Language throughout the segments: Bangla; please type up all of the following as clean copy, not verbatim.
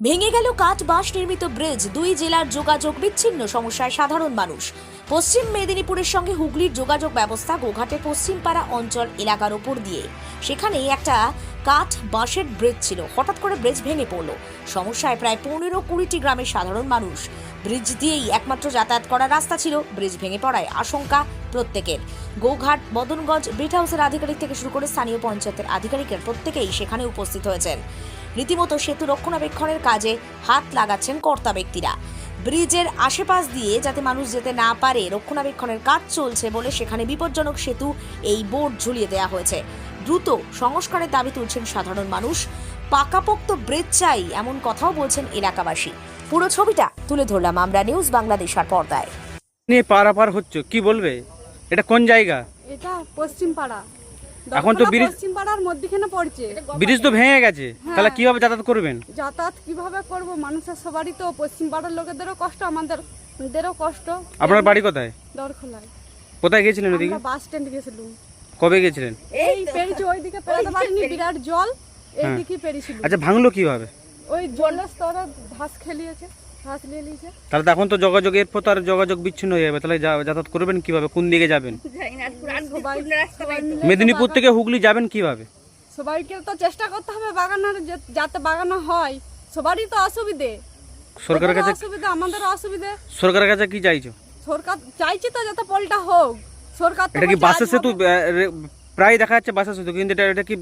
ভেঙে গেল কাঠ বাঁশ নির্মিত ব্রিজ, দুই জেলার যোগাযোগ বিচ্ছিন্ন, সমস্যায় সাধারণ মানুষ। পশ্চিম মেদিনীপুরের সঙ্গে হুগলির যোগাযোগ ব্যবস্থা গোঘাটের পশ্চিমপাড়া অঞ্চল এলাকার ওপর দিয়ে। সেখানে একটা কাঠ বাঁশের ব্রিজ ছিল, হঠাৎ করে ব্রিজ ভেঙে পড়ল। সমস্যায় প্রায় 15-20টি গ্রামের সাধারণ মানুষ। ব্রিজ দিয়েই একমাত্র যাতায়াত করার রাস্তা ছিল, ব্রিজ ভেঙে পড়ায় আশঙ্কা প্রত্যেকের। গোঘাট বদনগঞ্জ ব্রিট হাউসের আধিকারিক থেকে শুরু করে স্থানীয় পঞ্চায়েতের আধিকারিকের প্রত্যেকেই সেখানে উপস্থিত হয়েছেন। রীতিমতো সেতু রক্ষণাবেক্ষণের কাজে হাত লাগাচ্ছেন কর্তা ব্যক্তিরা। ব্রিজের আশেপাশ দিয়ে যাতে মানুষ যেতে না পারে রক্ষণাবেক্ষণের কাজ চলছে বলে সেখানে বিপজ্জনক সেতু এই বোর্ড ঝুলিয়ে দেওয়া হয়েছে। দ্রুত সংস্কারের দাবি তুলছেন সাধারণ মানুষ। পাকাপোক্ত ব্রিজ চাই এমন কথাও বলছেন এলাকাবাসী। পুরো ছবিটা তুলে ধরলাম আমরা নিউজ বাংলাদেশের পর্দায়। নিয়ে পারাপার হচ্ছে কি বলবে? এটা কোন জায়গা? এটা পশ্চিম পাড়া। এখন তো ব্রিজ পশ্চিম পাড়ার মধ্যখানে পড়ছে। ব্রিজ তো ভেঙে গেছে, তাহলে কিভাবে যাতায়াত করবেন? যাতায়াত কিভাবে করব? মানুষের সবারই তো, পশ্চিম পাড়ার লোকেদেরও কষ্ট, আমাদেরও কষ্ট। আপনার বাড়ি কোথায়? দরখোলায়। কোথায় গেছিলেন ওদিকে? আমরা বাস স্ট্যান্ড গেছিলাম। কবে গেছিলেন? এই পেরিছে, ওইদিকে পেরোতে পারিনি, বিরাট জল, এইদিকে পেরিছিল। আচ্ছা, ভাঙলো কিভাবে? ওই জলের স্তরে ঘাস খেলিয়েছে, ঘাস নিয়ে নিয়েছে। তাহলে তো এখন তো যোগাযোগের পর আর যোগাযোগ বিচ্ছিন্ন হয়ে যাবে, তাহলে যাতায়াত করবেন কিভাবে? কোন দিকে যাবেন? সবাই মিলে মেদিনীপুর থেকে হুগলি যাবেন কিভাবে? সবাইকে তো চেষ্টা করতে হবে বাগানের, যাতে বাগানো হয়। সবারই তো অসুবিধে, সরকারের কাছে অসুবিধা, আমাদেরও অসুবিধে। সরকারের কাছে কি চাইছো? সরকার চাইছি তো যাতে পোলটা হোক। সরকার তো এটা কি বলছে বাসের আজ সেতু? হবে। প্রায় দেখা যাচ্ছে বাসের সেতু, কিন্তু এটা কি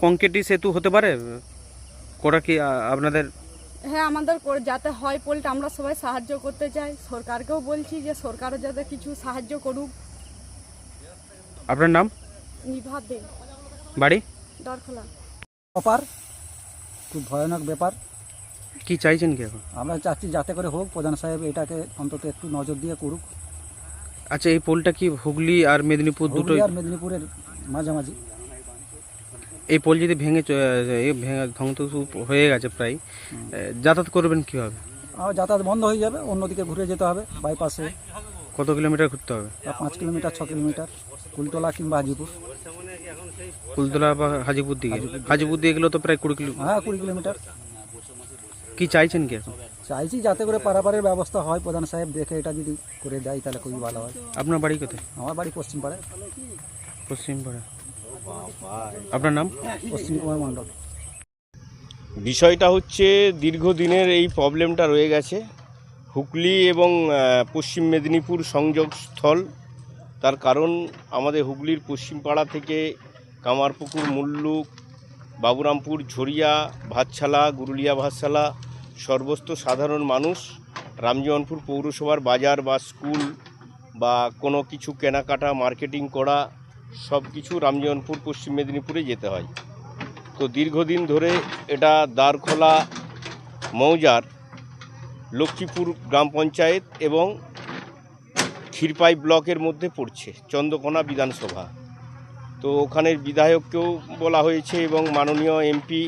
কংক্রিটি সেতু হতে পারে? কোটা কি আপনাদের? হ্যাঁ, আমাদের যাতে হয় পোলটা, আমরা সবাই সাহায্য করতে চাই। সরকারকেও বলছি যে সরকারও যাতে কিছু সাহায্য করুক। আপনার নাম? নিভা দে, বাড়ি? দরখোলা। ব্যাপার খুব ভয়ানক ব্যাপার। কি চাইছেন কি এখন? আমরা চাচ্ছি যাতে করে হোক, প্রধান সাহেব এটাকে অন্তত একটু নজর দিয়ে করুক। আচ্ছা, এই পোলটা কি হুগলি আর মেদিনীপুর দুটো? হুগলি আর মেদিনীপুরের মাঝামাঝি। এই পোল যদি ধ্বংস হয়ে গেছে প্রায়, যাতায়াত করবেন কিভাবে? আর যাতায়াত বন্ধ হয়ে যাবে, অন্যদিকে ঘুরে যেতে হবে বাইপাসে। কত কিলোমিটার ঘুরতে হবে? 5 কিলোমিটার 6 কিলোমিটার, কুলতলা কিংবা হাজিপুর। কুলতলা বা হাজিপুর দিকে? হাজিপুর দিয়ে গেলেও তো প্রায় 20 কিলোমিটার। হ্যাঁ, 20 কিলোমিটার। কি চাইছেন কি এখন? চাইছি যাতে করে পারাপারের ব্যবস্থা হয়, প্রধান সাহেব দেখে এটা যদি করে দেয় তাহলে খুবই ভালো হয়। আপনার বাড়ি কোথায়? আমার বাড়ি পশ্চিম পাড়ায়। পশ্চিমপাড়া। আপনার নাম? পশ্চিম কুমার মণ্ডল। বিষয়টা হচ্ছে দীর্ঘদিনের এই প্রবলেমটা রয়ে গেছে। হুগলি এবং পশ্চিম মেদিনীপুর সংযোগস্থল। তার কারণ আমাদের হুগলির পশ্চিমপাড়া থেকে কামারপুকুর, মুল্লুক, বাবুরামপুর, ঝরিয়া, ভাতশালা, গুরুলিয়া ভাতশালা সর্বস্ত সাধারণ মানুষ রামজীবনপুর পৌরসভার বাজার বা স্কুল বা কোনো কিছু কেনাকাটা, মার্কেটিং করা সব কিছু রামজীবনপুর পশ্চিম মেদিনীপুরে যেতে হয়। তো দীর্ঘদিন ধরে এটা দ্বারখোলা মৌজার লক্ষ্মীপুর গ্রাম পঞ্চায়েত এবং ক্ষীরপাই ব্লকের মধ্যে পড়ছে, চন্দ্রকোনা বিধানসভা। তো ওখানের বিধায়ককেও বলা হয়েছে এবং মাননীয় এমপি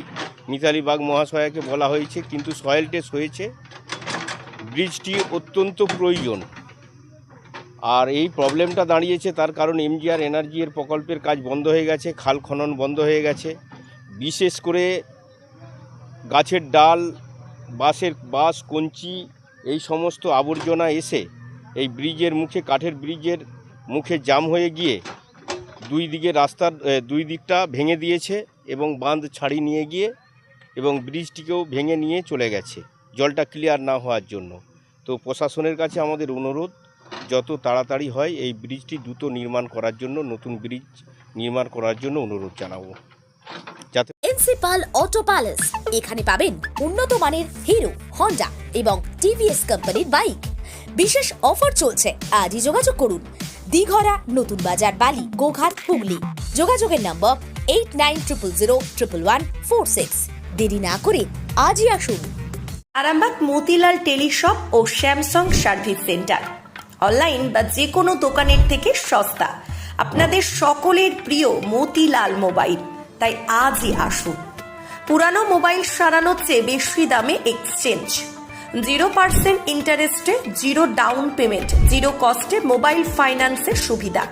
মিতালি বাগ মহাশয়াকে বলা হয়েছে, কিন্তু সয়েল টেস্ট হয়েছে। ব্রিজটি অত্যন্ত প্রয়োজন। আর এই প্রবলেমটা দাঁড়িয়েছে তার কারণ এমজিআর এনার্জি এর প্রকল্পের কাজ বন্ধ হয়ে গেছে, খাল খনন বন্ধ হয়ে গেছে। বিশেষ করে গাছের ডাল, বাঁশ, কঞ্চি এই সমস্ত আবর্জনা এসে এই ব্রিজের মুখে, কাঠের ব্রিজের মুখে জাম হয়ে গিয়ে রাস্তার দুই দিকটা ভেঙে দিয়েছে এবং বাঁধ ছাড়িয়ে নিয়ে গিয়ে এবং ব্রিজটিকেও ভেঙে নিয়ে চলে গেছে জলটা ক্লিয়ার না হওয়ার জন্য। তো প্রশাসনের কাছে আমাদের অনুরোধ, যত তাড়াতাড়ি হয় এই ব্রিজটি দ্রুত নির্মাণ করার জন্য, নতুন ব্রিজ নির্মাণ করার জন্য অনুরোধ জানাবো। প্রিন্সিপাল অটো প্যালেস, এখানে পাবেন উন্নত মানের হিরো, হন্ডা এবং টিভিএস কোম্পানির বাইক। বিশেষ অফার চলছে, আজই যোগাযোগ করুন। দিঘরা, নতুন বাজার, বালি, গোঘাট, হুগলি। যোগাযোগের নম্বর 8900011146। দেরি না করে আজই আসুন। আরামবাগ মতিলাল টেলিশপ ও স্যামসাং সার্ভিস সেন্টার, অনলাইন বা যে কোনো দোকানের থেকে সস্তা। আপনাদের সকলের প্রিয় মতিলাল মোবাইল, তাই আজই আসুন। পুরানো মোবাইল সারানোর চেয়ে বেশি দামে এক্সচেঞ্জ, 0% ইন্টারেস্টে, 0 ডাউন পেমেন্ট, 0 কস্টে মোবাইল ফাইন্যান্সের সুবিধা।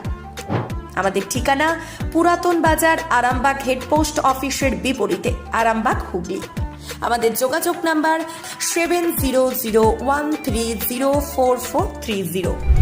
আমাদের ঠিকানা পুরাতন বাজার, আরামবাগ হেডপোস্ট অফিসের বিপরীতে, আরামবাগ, হুগলি। আমাদের যোগাযোগ নাম্বার 7001304430।